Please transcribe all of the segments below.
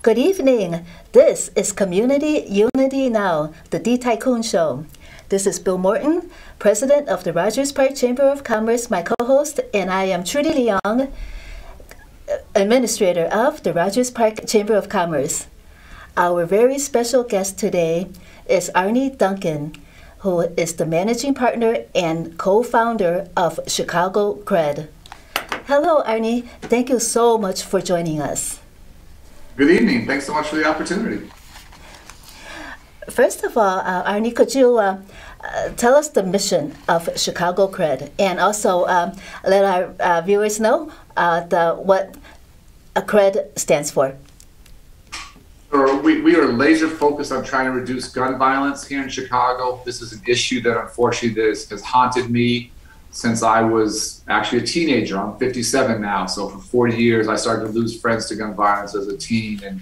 Good evening. This is Community Unity Now, the D. Tycoon Show. This is Bill Morton, President of the Rogers Park Chamber of Commerce, my co-host, and I am Trudy Leong, Administrator of the Rogers Park Chamber of Commerce. Our very special guest today is Arnie Duncan, who is the Managing Partner and co-founder of Chicago Cred. Hello, Arnie. Thank you so much for joining us. Good evening. Thanks so much for the opportunity. First of all, Arnie, could you tell us the mission of Chicago Cred, and also let our viewers know what Cred stands for? We are laser focused on trying to reduce gun violence here in Chicago. This is an issue that unfortunately has haunted me since I was actually a teenager. I'm 57 now, so for 40 years I started to lose friends to gun violence as a teen. And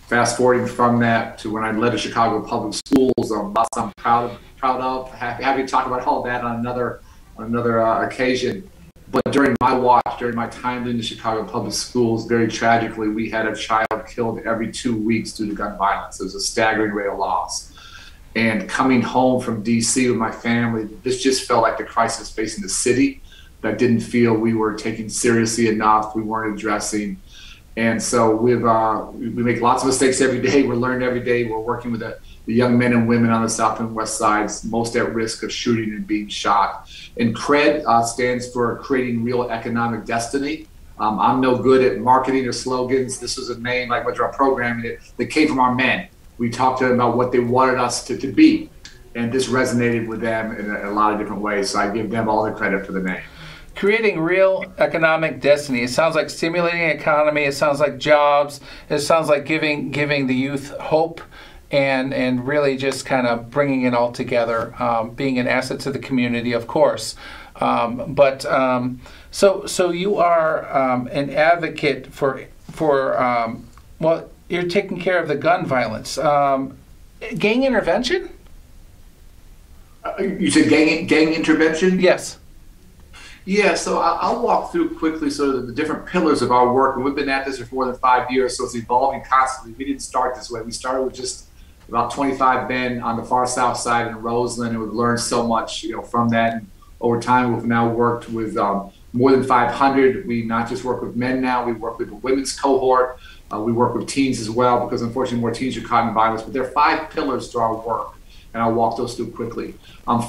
fast forwarding from that to when I led the Chicago Public Schools, lots I'm proud of. Happy to talk about all that on another occasion. But during my watch, during my time leading the Chicago Public Schools, very tragically, we had a child killed every 2 weeks due to gun violence. It was a staggering rate of loss. And coming home from DC with my family, this just felt like the crisis facing the city that didn't feel we were taking seriously enough, we weren't addressing. And so we make lots of mistakes every day. We're learning every day. We're working with the young men and women on the South and West Sides, most at risk of shooting and being shot. And CRED stands for Creating Real Economic Destiny. I'm no good at marketing or slogans. This was a name, like with our programming, that came from our men. We talked to them about what they wanted us to be. And this resonated with them in a lot of different ways. So I give them all the credit for the name. Creating real economic destiny. It sounds like stimulating the economy. It sounds like jobs. It sounds like giving the youth hope, and really just kind of bringing it all together, being an asset to the community, of course. So you are an advocate for well, you're taking care of the gun violence. Gang intervention? You said gang intervention? Yes. Yeah, so I'll walk through quickly sort of the different pillars of our work. And we've been at this for more than 5 years, so it's evolving constantly. We didn't start this way. We started with just about 25 men on the far south side in Roseland, and we've learned so much, from that. And over time, we've now worked with more than 500. We not just work with men now, we work with the women's cohort. We work with teens as well, because unfortunately more teens are caught in violence. But there are 5 pillars to our work, and I'll walk those through quickly.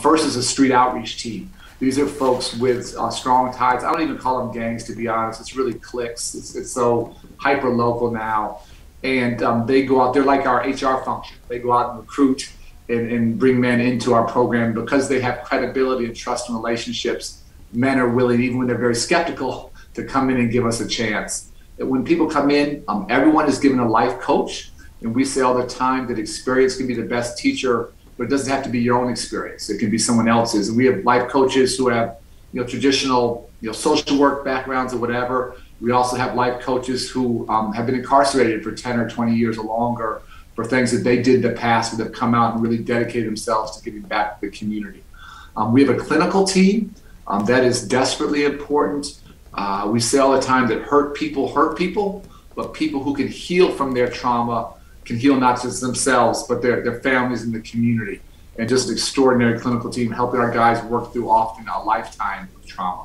First is a street outreach team. These are folks with strong ties. I don't even call them gangs, to be honest. It's really cliques. It's so hyper local now. And they go out, they're like our HR function. They go out and recruit and bring men into our program because they have credibility and trust in relationships. Men are willing, even when they're very skeptical, to come in and give us a chance. When people come in, everyone is given a life coach. And we say all the time that experience can be the best teacher, but it doesn't have to be your own experience. It can be someone else's. And we have life coaches who have, traditional, social work backgrounds or whatever. We also have life coaches who have been incarcerated for 10 or 20 years or longer for things that they did in the past, but have come out and really dedicated themselves to giving back to the community. We have a clinical team that is desperately important. We say all the time that hurt people, but people who can heal from their trauma can heal not just themselves, but their families and the community. And just an extraordinary clinical team helping our guys work through often a lifetime of trauma.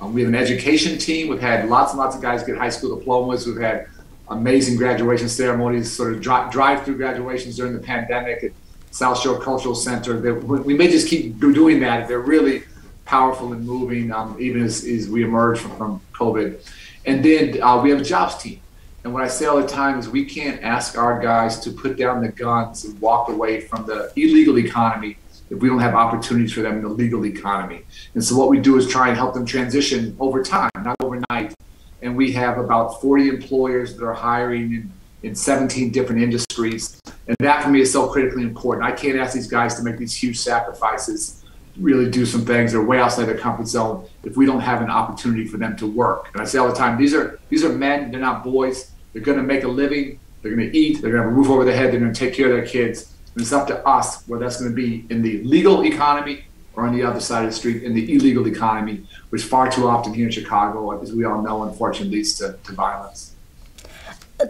We have an education team. We've had lots and lots of guys get high school diplomas. We've had amazing graduation ceremonies, sort of drive-through graduations during the pandemic at South Shore Cultural Center. We may just keep doing that. They're really powerful and moving, even as we emerge from COVID. And then we have a jobs team. And what I say all the time is we can't ask our guys to put down the guns and walk away from the illegal economy if we don't have opportunities for them in the legal economy. And so what we do is try and help them transition over time, not overnight. And we have about 40 employers that are hiring in 17 different industries. And that for me is so critically important. I can't ask these guys to make these huge sacrifices, really do some things that are way outside their comfort zone if we don't have an opportunity for them to work. And I say all the time, these are men, they're not boys. They're gonna make a living, they're gonna eat, they're gonna have a roof over their head, they're gonna take care of their kids. And it's up to us whether that's gonna be in the legal economy or on the other side of the street in the illegal economy, which far too often here in Chicago, as we all know, unfortunately leads to violence.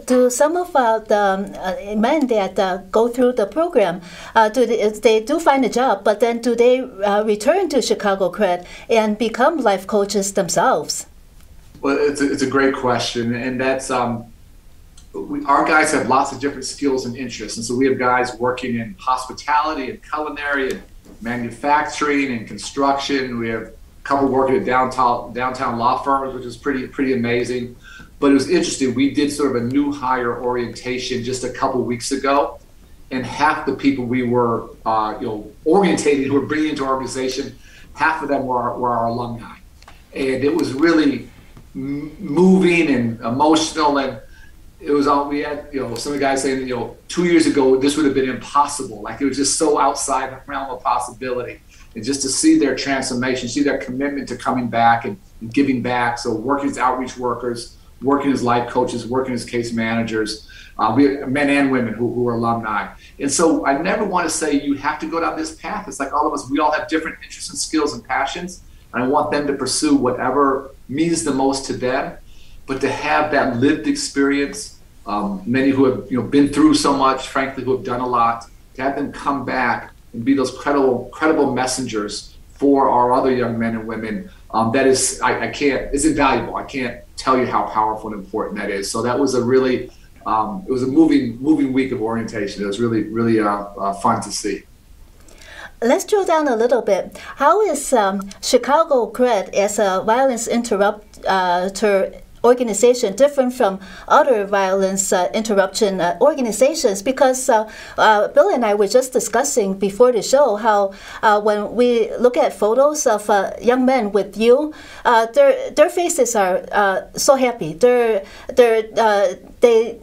do some of the men that go through the program, they do find a job, but then do they return to Chicago Cred and become life coaches themselves? Well, it's a great question, and that's our guys have lots of different skills and interests, and so we have guys working in hospitality and culinary and manufacturing and construction. We have a couple working at downtown law firms, which is pretty amazing. But it was interesting. We did sort of a new hire orientation just a couple weeks ago, and half the people we were orientating, who were bringing into our organization, half of them were our alumni, and it was really moving and emotional. And it was all we had. Some of the guys saying, 2 years ago this would have been impossible. Like, it was just so outside the realm of possibility. And just to see their transformation, see their commitment to coming back and giving back. So working as outreach workers, working as life coaches, working as case managers, men and women who are alumni. And so I never want to say you have to go down this path. It's like all of us, we all have different interests and skills and passions. And I want them to pursue whatever means the most to them. But to have that lived experience, many who have been through so much, frankly, who have done a lot, to have them come back and be those credible messengers for our other young men and women, that is, it's invaluable. I can't tell you how powerful and important that is. So that was a really, it was a moving week of orientation. It was really fun to see. Let's drill down a little bit. How is Chicago Cred as a violence interrupter organization different from other violence interruption organizations? Because Bill and I were just discussing before the show how when we look at photos of young men with you, their faces are so happy.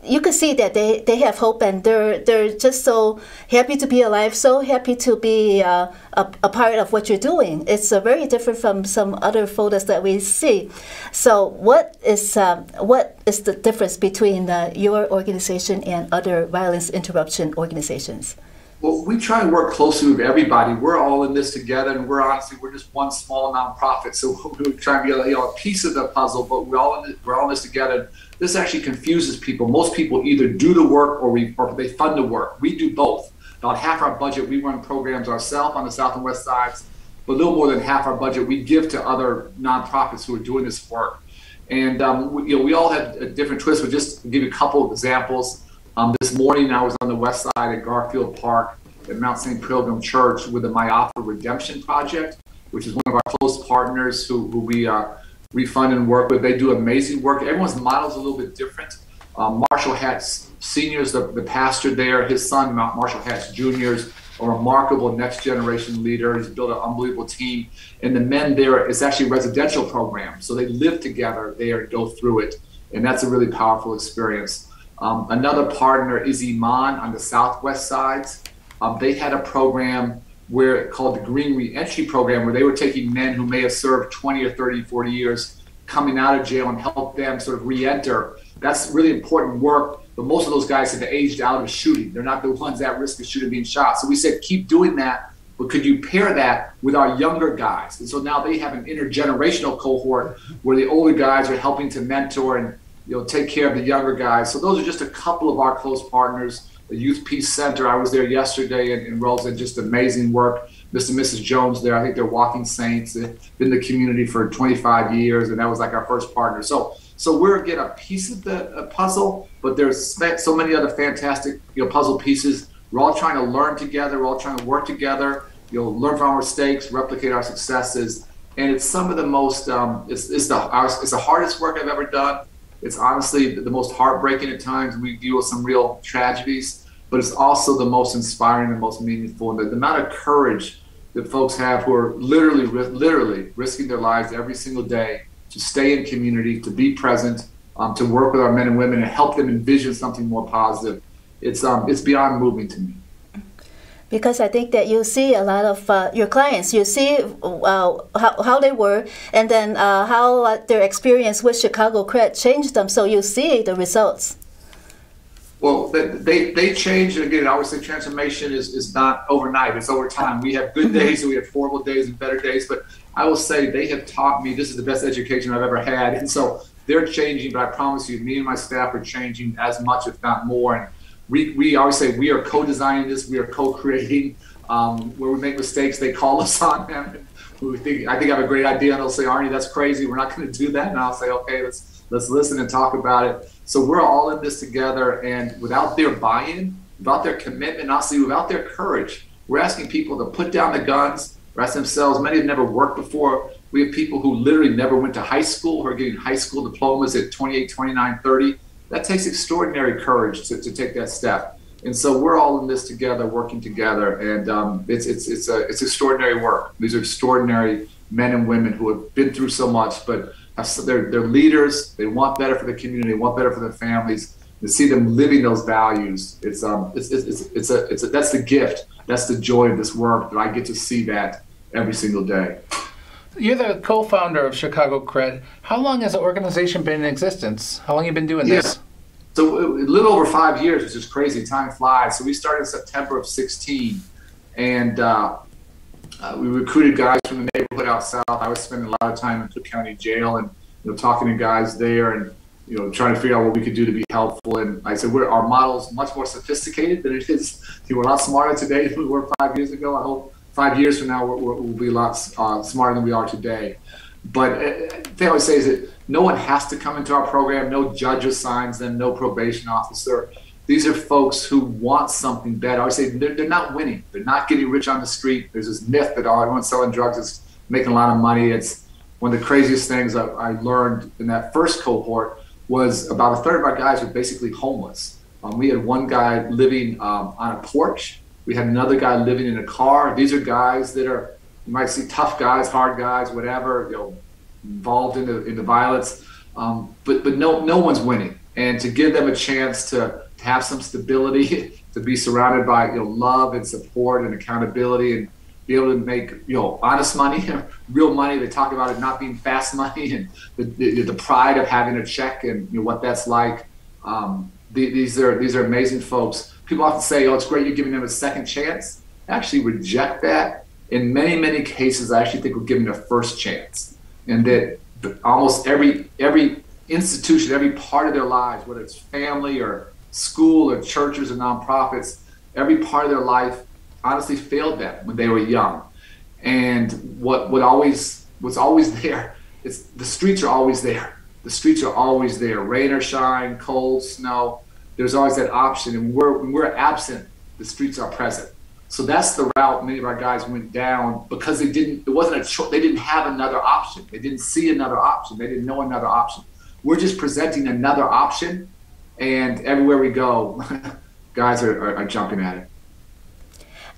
You can see that they have hope, and they're just so happy to be alive, so happy to be a part of what you're doing. It's very different from some other photos that we see. So what is the difference between your organization and other violence interruption organizations? Well, we try and work closely with everybody. We're all in this together, and we're just one small nonprofit. So we're trying to be a piece of the puzzle, but we're all in this together. This actually confuses people. Most people either do the work or they fund the work. We do both. About half our budget, we run programs ourselves on the south and west sides, but a little more than half our budget we give to other nonprofits who are doing this work. And we all had a different twist, but just to give you a couple of examples. This morning I was on the west side at Garfield Park at Mount St. Pilgrim Church with the Myopha Redemption Project, which is one of our close partners we fund and work with. They do amazing work. Everyone's model is a little bit different. Marshall Hatch Sr. is the pastor there. His son, Marshall Hatch Jr. is a remarkable next generation leader. He's built an unbelievable team. And the men there, it's actually a residential program. So they live together there and go through it. And that's a really powerful experience. Another partner is Iman on the southwest sides. They had a program called the Green Reentry Program, where they were taking men who may have served 20 or 30, 40 years coming out of jail and help them sort of re-enter. That's really important work, but most of those guys have aged out of shooting. They're not the ones at risk of shooting, being shot. So we said, keep doing that, but could you pair that with our younger guys? And so now they have an intergenerational cohort where the older guys are helping to mentor and take care of the younger guys. So those are just a couple of our close partners. The Youth Peace Center, I was there yesterday in Roseland, just amazing work. Mr. and Mrs. Jones there, I think they're walking saints. They've been in the community for 25 years, and that was like our first partner. So we're, again, a piece of the puzzle, but there's so many other fantastic puzzle pieces. We're all trying to learn together. We're all trying to work together, learn from our mistakes, replicate our successes. And it's some of the most, it's the hardest work I've ever done. It's honestly the most heartbreaking at times. We deal with some real tragedies, but it's also the most inspiring and most meaningful. And the amount of courage that folks have who are literally risking their lives every single day to stay in community, to be present, to work with our men and women and help them envision something more positive. It's beyond moving to me. Because I think that you see a lot of your clients, you see how they were, and then how their experience with Chicago Cred changed them, so you see the results. Well, they change, and again, I always say transformation is not overnight, it's over time. We have good days, and we have horrible days and better days, but I will say they have taught me this is the best education I've ever had. And so they're changing, but I promise you, me and my staff are changing as much, if not more. And we always say we are co-designing this, we are co-creating. Where we make mistakes, they call us on them. And I think I have a great idea, and they'll say, Arnie, that's crazy. We're not going to do that. And I'll say, okay, let's listen and talk about it. So we're all in this together, and without their buy-in, without their commitment, honestly, without their courage, we're asking people to put down the guns, rest themselves. Many have never worked before. We have people who literally never went to high school, who are getting high school diplomas at 28, 29, 30. That takes extraordinary courage to take that step. And so we're all in this together, working together, and it's extraordinary work. These are extraordinary men and women who have been through so much, but they're leaders. They want better for the community. They want better for their families. To see them living those values, that's the gift. That's the joy of this work, that I get to see that every single day. You're the co-founder of Chicago Cred. How long has the organization been in existence? How long have you been doing this? So a little over 5 years, which is crazy. Time flies. So we started in September of 16, and we recruited guys from the neighborhood out south. I was spending a lot of time in Cook County Jail, and talking to guys there, and trying to figure out what we could do to be helpful. And I said, our model is much more sophisticated than it is. We're a lot smarter today than we were 5 years ago. I hope 5 years from now we'll be a lot smarter than we are today. But the thing I always say is that no one has to come into our program. No judge assigns them, no probation officer. These are folks who want something better. I always say they're not winning. They're not getting rich on the street. There's this myth that everyone selling drugs is making a lot of money. It's one of the craziest things I learned in that first cohort was about a third of our guys were basically homeless. We had one guy living on a porch. We had another guy living in a car. These are guys that are, you might see tough guys, hard guys, whatever, involved in the violence, but no one's winning. And to give them a chance to have some stability, to be surrounded by love and support and accountability, and be able to make honest money, real money. They talk about it not being fast money, and the pride of having a check and what that's like. These are amazing folks. People often say, "Oh, it's great you're giving them a second chance." I actually reject that. In many cases, I actually think we're giving them a first chance, and that almost every institution, every part of their lives, whether it's family or school or churches or nonprofits, every part of their life honestly failed them when they were young. And what's always there is the streets are always there. The streets are always there, rain or shine, cold, snow. There's always that option, and when we're absent, the streets are present. So that's the route many of our guys went down, because it wasn't a choice. They didn't have another option. They didn't see another option. They didn't know another option. We're just presenting another option, and everywhere we go, guys are jumping at it.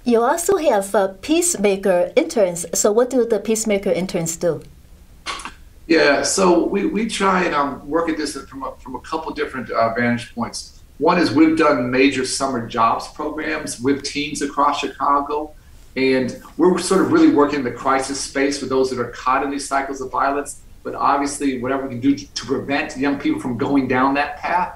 You also have peacemaker interns. So what do the peacemaker interns do? Yeah, so we try and work at this from a couple different vantage points. One is we've done major summer jobs programs with teens across Chicago, and we're sort of really working in the crisis space for those that are caught in these cycles of violence, but obviously whatever we can do to prevent young people from going down that path.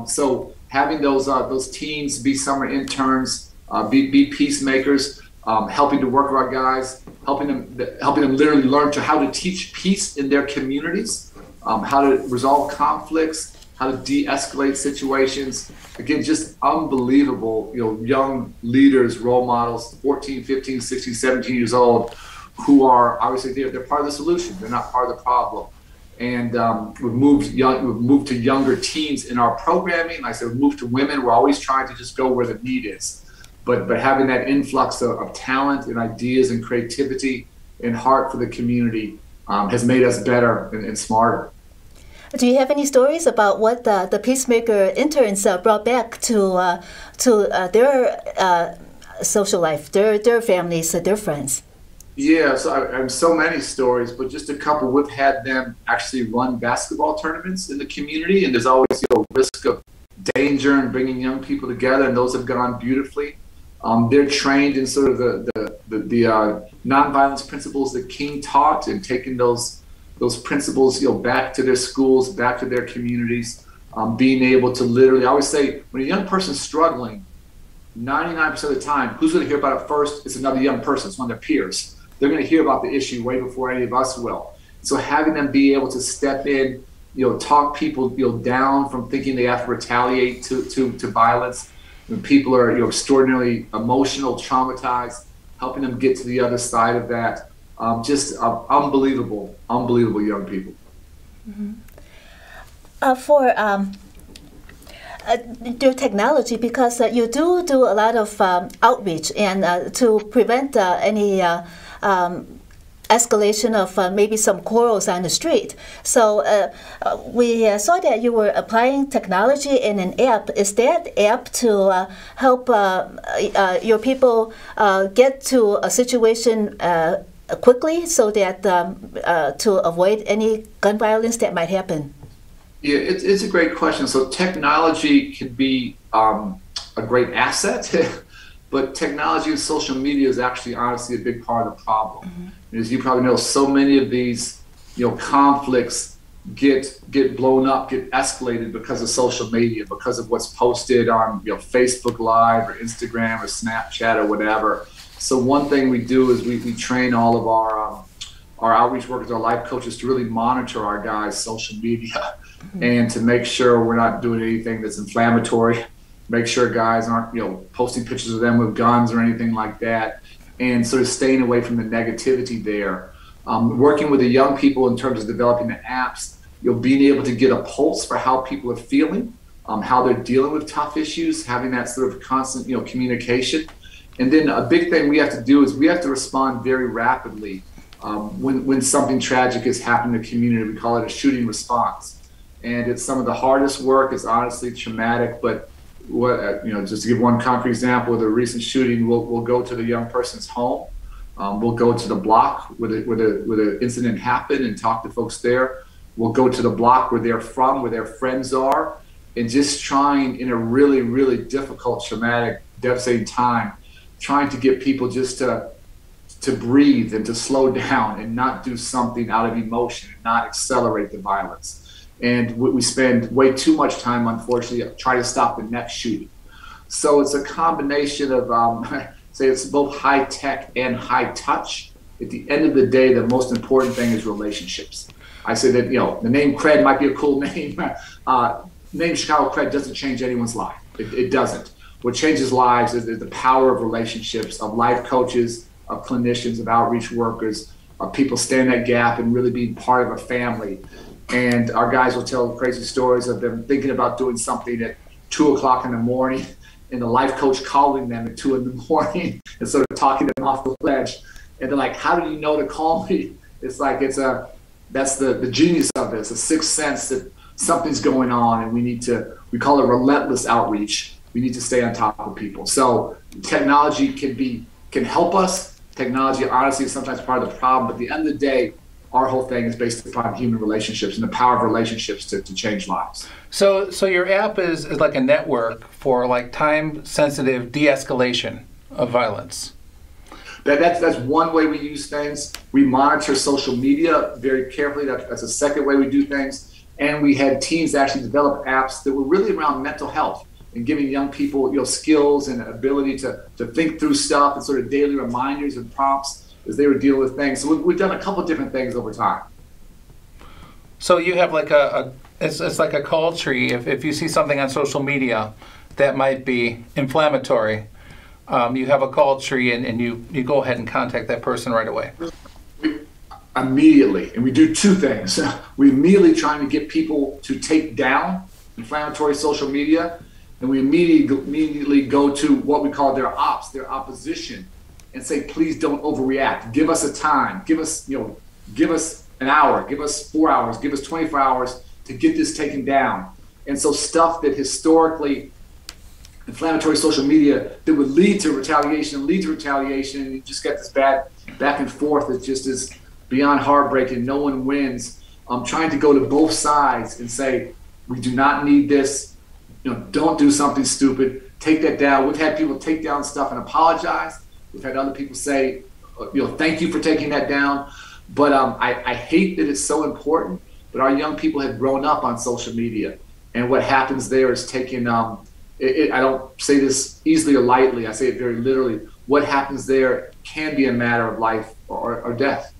So having those teens be summer interns, be peacemakers, helping to work with our guys, helping them literally learn how to teach peace in their communities, how to resolve conflicts, how to de-escalate situations. Again, just unbelievable, young leaders, role models, 14, 15, 16, 17 years old, who are obviously they're part of the solution. They're not part of the problem. And we've moved to younger teens in our programming. Like I said, we've moved to women. We're always trying to just go where the need is. But having that influx of talent and ideas and creativity and heart for the community has made us better and smarter. Do you have any stories about what the peacemaker interns brought back to their social life, their families, their friends? Yeah, so I have so many stories, but just a couple. We've had them actually run basketball tournaments in the community, and there's always risk of danger and bringing young people together, and those have gone beautifully. They're trained in sort of the nonviolence principles that King taught, and taking those principles back to their schools, back to their communities, being able to literally, I always say, when a young person's struggling, 99% of the time, who's going to hear about it first? It's another young person. It's one of their peers. They're going to hear about the issue way before any of us will. So having them be able to step in, talk people, down from thinking they have to retaliate to violence. When people are, extraordinarily emotional, traumatized, helping them get to the other side of that. Just unbelievable young people. Mm-hmm. For your technology, because you do a lot of outreach and to prevent any escalation of maybe some quarrels on the street. So we saw that you were applying technology in an app. Is that app to help your people get to a situation quickly so that to avoid any gun violence that might happen? Yeah, it's a great question. So technology can be a great asset, but technology and social media is actually honestly a big part of the problem. Mm-hmm. As you probably know, so many of these, conflicts get blown up, get escalated because of social media, because of what's posted on, Facebook Live or Instagram or Snapchat or whatever. So one thing we do is we train all of our outreach workers, our life coaches, to really monitor our guys' social media and to make sure we're not doing anything that's inflammatory. Make sure guys aren't, posting pictures of them with guns or anything like that, and sort of staying away from the negativity there. Working with the young people in terms of developing the apps, being able to get a pulse for how people are feeling, how they're dealing with tough issues, having that sort of constant, communication. And then a big thing we have to do is we have to respond very rapidly when something tragic has happened in the community. We call it a shooting response. And it's some of the hardest work. It's honestly traumatic, but just to give one concrete example of the recent shooting, we'll go to the young person's home. We'll go to the block where the incident happened and talk to folks there. We'll go to the block where they're from, where their friends are, and just trying in a really, really difficult, traumatic, devastating time, trying to get people just to breathe and to slow down and not do something out of emotion and not accelerate the violence. And we spend way too much time, unfortunately, trying to stop the next shooting. So it's a combination of, say it's both high tech and high touch. At the end of the day, the most important thing is relationships. I say that, the name Cred might be a cool name. Name Chicago Cred doesn't change anyone's life. It doesn't. What changes lives is the power of relationships, of life coaches, of clinicians, of outreach workers, of people standing that gap and really being part of a family. And our guys will tell crazy stories of them thinking about doing something at 2 o'clock in the morning and the life coach calling them at 2 in the morning and sort of talking them off the ledge. And they're like, how did you know to call me? It's like, that's the genius of this, a sixth sense that something's going on and we call it relentless outreach. We need to stay on top of people. So technology can help us. Technology honestly is sometimes part of the problem, but at the end of the day, our whole thing is based upon human relationships and the power of relationships to change lives. So your app is like a network for like time-sensitive de-escalation of violence. That's one way we use things. We monitor social media very carefully. That's a second way we do things. And we had teams actually develop apps that were really around mental health and giving young people skills and ability to think through stuff and sort of daily reminders and prompts as they were dealing with things. So we've done a couple different things over time. So you have like it's like a call tree. If you see something on social media that might be inflammatory, you have a call tree and you go ahead and contact that person right away. Immediately, and we do two things. We immediately trying to get people to take down inflammatory social media, and we immediately go to what we call their opposition, and say, please don't overreact. Give us a time. Give us an hour. Give us 4 hours. Give us 24 hours to get this taken down. And so stuff that historically inflammatory social media that would lead to retaliation, and you just get this bad back and forth that just is beyond heartbreaking. No one wins. I'm trying to go to both sides and say, we do not need this. Don't do something stupid. Take that down. We've had people take down stuff and apologize. We've had other people say, thank you for taking that down. But I hate that it's so important, but our young people have grown up on social media. And what happens there is taking, I don't say this easily or lightly, I say it very literally. What happens there can be a matter of life or death.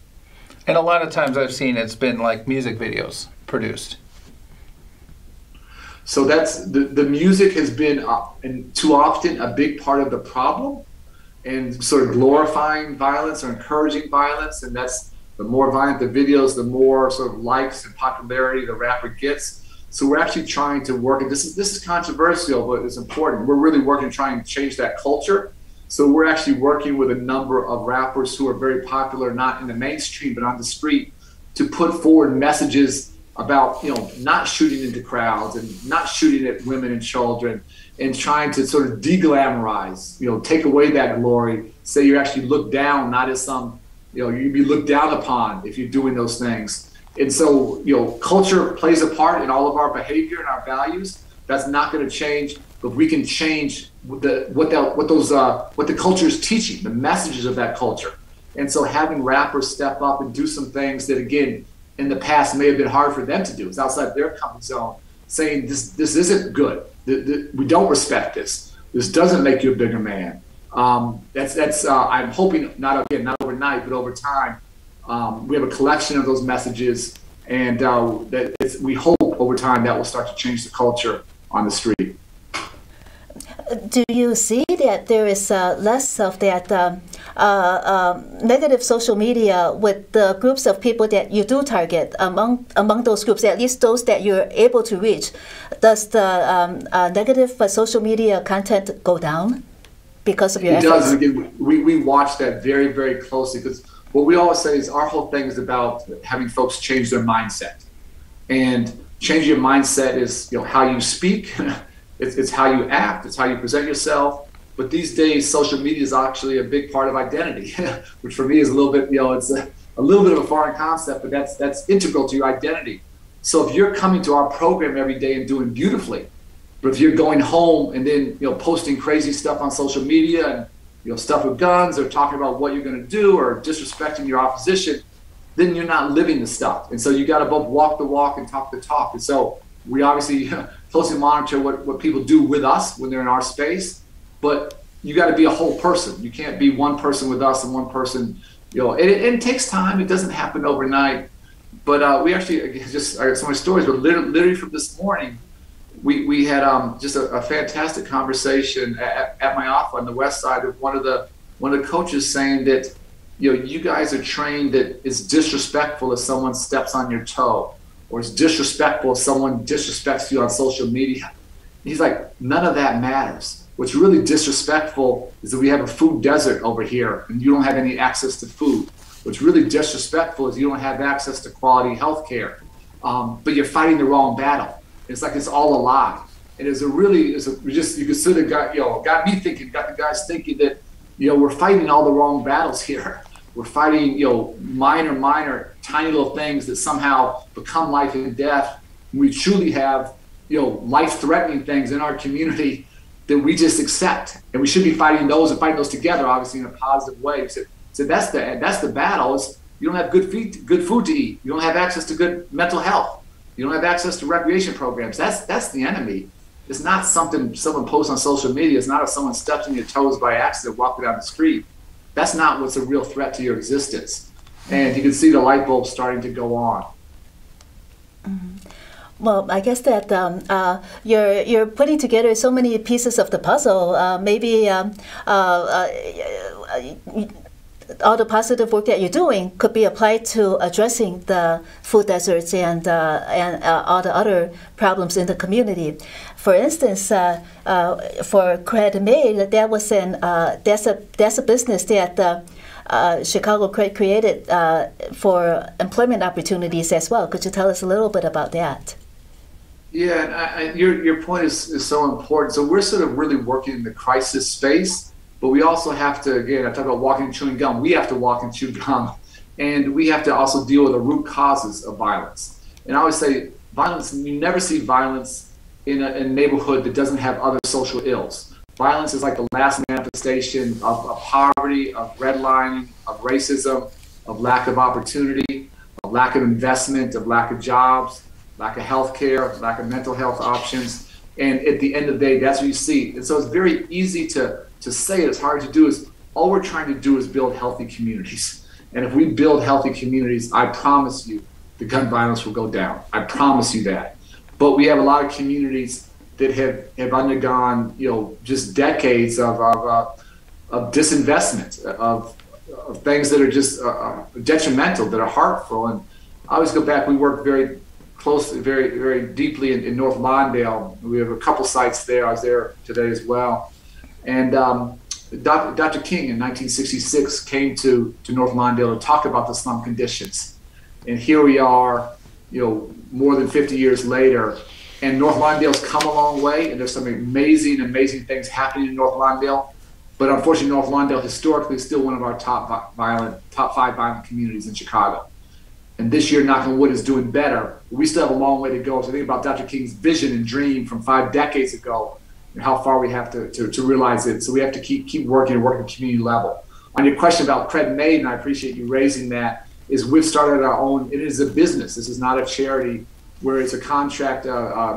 And a lot of times I've seen it's been like music videos produced. So that's the music has been and too often a big part of the problem, and sort of glorifying violence or encouraging violence. And that's the more violent the videos, the more sort of likes and popularity the rapper gets. So we're actually trying to work, and this is controversial, but it's important. We're really working trying to change that culture. So we're actually working with a number of rappers who are very popular, not in the mainstream, but on the street, to put forward messages about, not shooting into crowds and not shooting at women and children, and trying to sort of de-glamorize, take away that glory, say you're actually looked down, not as some, you'd be looked down upon if you're doing those things. And so, culture plays a part in all of our behavior and our values. That's not going to change, but we can change what the culture is teaching, the messages of that culture. And so having rappers step up and do some things that, again, in the past may have been hard for them to do. It's outside their comfort zone, saying this isn't good. We don't respect this. This doesn't make you a bigger man. That's I'm hoping not overnight, but over time. We have a collection of those messages, and we hope over time that will start to change the culture on the street. Do you see that there is less of that negative social media with the groups of people that you do target? Among those groups, at least those that you're able to reach, does the negative social media content go down because of your efforts? It does. Again, we watch that very, very closely, because what we always say is our whole thing is about having folks change their mindset. And changing your mindset is how you speak. It's how you act, it's how you present yourself. But these days, social media is actually a big part of identity, which for me is a little bit, it's a little bit of a foreign concept, but that's integral to your identity. So if you're coming to our program every day and doing beautifully, but if you're going home and then posting crazy stuff on social media and stuff with guns, or talking about what you're going to do, or disrespecting your opposition, then you're not living the stuff. And so you got to both walk the walk and talk the talk. And so we obviously closely monitor what people do with us when they're in our space, but you got to be a whole person. You can't be one person with us and one person, it takes time. It doesn't happen overnight. But we actually, just some of my stories, but literally from this morning, we had just a fantastic conversation at my office on the west side with one of the coaches, saying that you guys are trained that it's disrespectful if someone steps on your toe, or it's disrespectful if someone disrespects you on social media. He's like, none of that matters. What's really disrespectful is that we have a food desert over here and you don't have any access to food. What's really disrespectful is you don't have access to quality health care, but you're fighting the wrong battle. It's like it's all a lie. And you could sort of got the guys thinking that, we're fighting all the wrong battles here. We're fighting, minor, tiny little things that somehow become life and death. We truly have, life-threatening things in our community that we just accept, and we should be fighting those together, obviously in a positive way. So that's the battle. Is you don't have good food to eat. You don't have access to good mental health. You don't have access to recreation programs. That's the enemy. It's not something someone posts on social media. It's not if someone steps on your toes by accident walking down the street. That's not what's a real threat to your existence. And you can see the light bulb starting to go on. Mm-hmm. Well, I guess that you're putting together so many pieces of the puzzle. Maybe all the positive work that you're doing could be applied to addressing the food deserts and all the other problems in the community. For instance, for Cred Made, that's a business that Chicago Cred created for employment opportunities as well. Could you tell us a little bit about that? Yeah, and your point is so important. So we're sort of really working in the crisis space, but we also have to, again, I talk about walking and chewing gum. We have to walk and chew gum, and we have to also deal with the root causes of violence. And I always say, violence, you never see violence in a neighborhood that doesn't have other social ills. Violence is like the last manifestation of poverty, of redlining, of racism, of lack of opportunity, of lack of investment, of lack of jobs, lack of health care, lack of mental health options. And at the end of the day, that's what you see. And so it's very easy to say it, it's hard to do. Is all we're trying to do is build healthy communities. And if we build healthy communities, I promise you the gun violence will go down. I promise you that. but we have a lot of communities that have undergone, just decades of disinvestment, of things that are just detrimental, that are harmful. And I always go back, we work very closely, very, very deeply in North Lawndale. We have a couple sites there. I was there today as well. And Dr. King in 1966 came to North Lawndale to talk about the slum conditions. And here we are, more than 50 years later, and North Lawndale's come a long way, and there's some amazing, amazing things happening in North Lawndale. But unfortunately, North Lawndale historically is still one of our top 5 violent communities in Chicago. And this year, knock on wood, is doing better. We still have a long way to go. So think about Dr. King's vision and dream from 5 decades ago, and how far we have to realize it. So we have to keep working and working at the community level. On your question about Cred Made, and I appreciate you raising that, is we've started our own. It is a business. This is not a charity, where it's a contract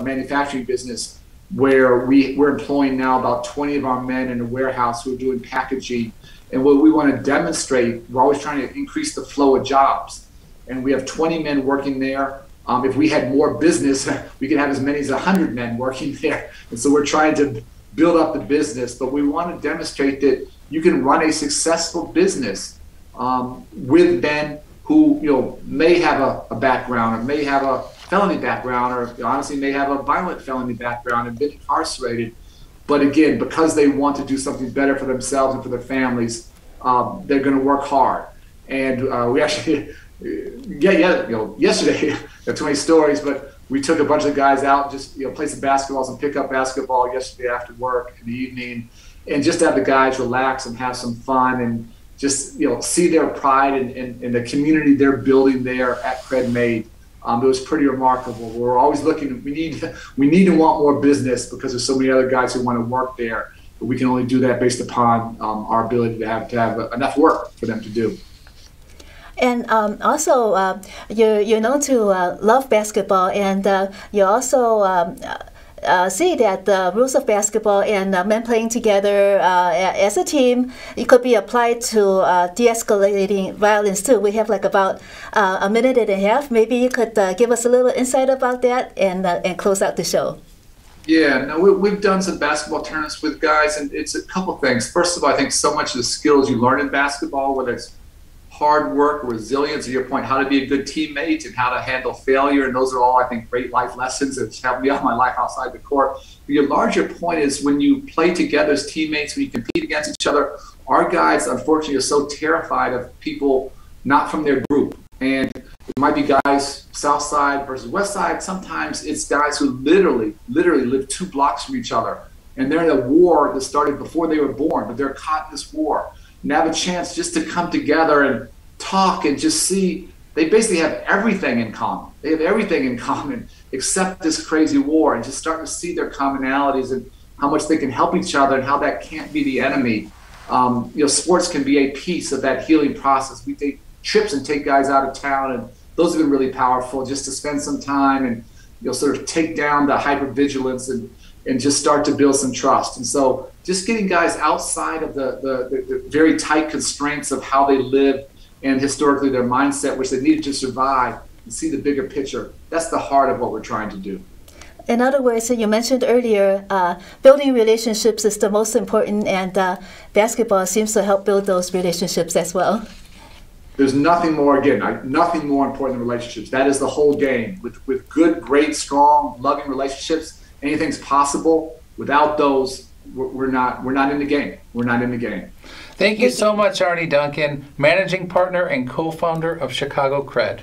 manufacturing business, where we're employing now about 20 of our men in a warehouse who are doing packaging. And what we want to demonstrate, we're always trying to increase the flow of jobs. And we have 20 men working there. If we had more business, we could have as many as 100 men working there. And so we're trying to build up the business, but we want to demonstrate that you can run a successful business with men who may have a background, or may have a felony background, or honestly may have a violent felony background and been incarcerated. But again, because they want to do something better for themselves and for their families, they're going to work hard. And we actually, yesterday, there are too many stories, but we took a bunch of guys out, just play some basketball, some pickup basketball yesterday after work in the evening, and just have the guys relax and have some fun, and just see their pride in the community they're building there at Cred Made. It was pretty remarkable. We're always looking. We need to want more business, because there's so many other guys who want to work there. But we can only do that based upon our ability to have enough work for them to do. And also, you're known to love basketball, and you also see that the rules of basketball and men playing together as a team, it could be applied to de-escalating violence too. We have like about a minute and a half. Maybe you could give us a little insight about that and close out the show. Yeah, no, we've done some basketball tournaments with guys, and it's a couple things. First of all, I think so much of the skills you learn in basketball, whether it's hard work, resilience, to your point, how to be a good teammate and how to handle failure. And those are all, I think, great life lessons that helped me out my life outside the court. But your larger point is when you play together as teammates, when you compete against each other, our guys, unfortunately, are so terrified of people not from their group. And it might be guys South Side versus West Side. Sometimes it's guys who literally live 2 blocks from each other. And they're in a war that started before they were born, but they're caught in this war. And have a chance just to come together and talk and just see, they basically have everything in common. They have everything in common except this crazy war, and just start to see their commonalities and how much they can help each other and how that can't be the enemy. Sports can be a piece of that healing process. We take trips and take guys out of town, and those have been really powerful, just to spend some time and sort of take down the hypervigilance and just start to build some trust. And so just getting guys outside of the very tight constraints of how they live and historically their mindset, which they needed to survive, and see the bigger picture. That's the heart of what we're trying to do. In other words, you mentioned earlier, building relationships is the most important, and basketball seems to help build those relationships as well. There's nothing more, nothing more important than relationships. That is the whole game. With good, great, strong, loving relationships, anything's possible. Without those, we're not in the game. We're not in the game. Thank you so much, Arnie Duncan, managing partner and co-founder of Chicago Cred.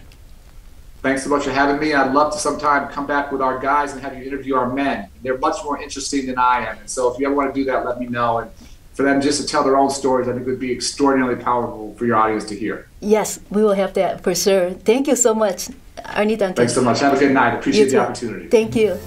Thanks so much for having me. I'd love to sometime come back with our guys and have you interview our men. They're much more interesting than I am. And so if you ever want to do that, let me know. And for them just to tell their own stories, I think it would be extraordinarily powerful for your audience to hear. Yes, we will have that for sure. Thank you so much, Arnie Duncan. Thanks so much. Have a good night. Appreciate the opportunity. Thank you.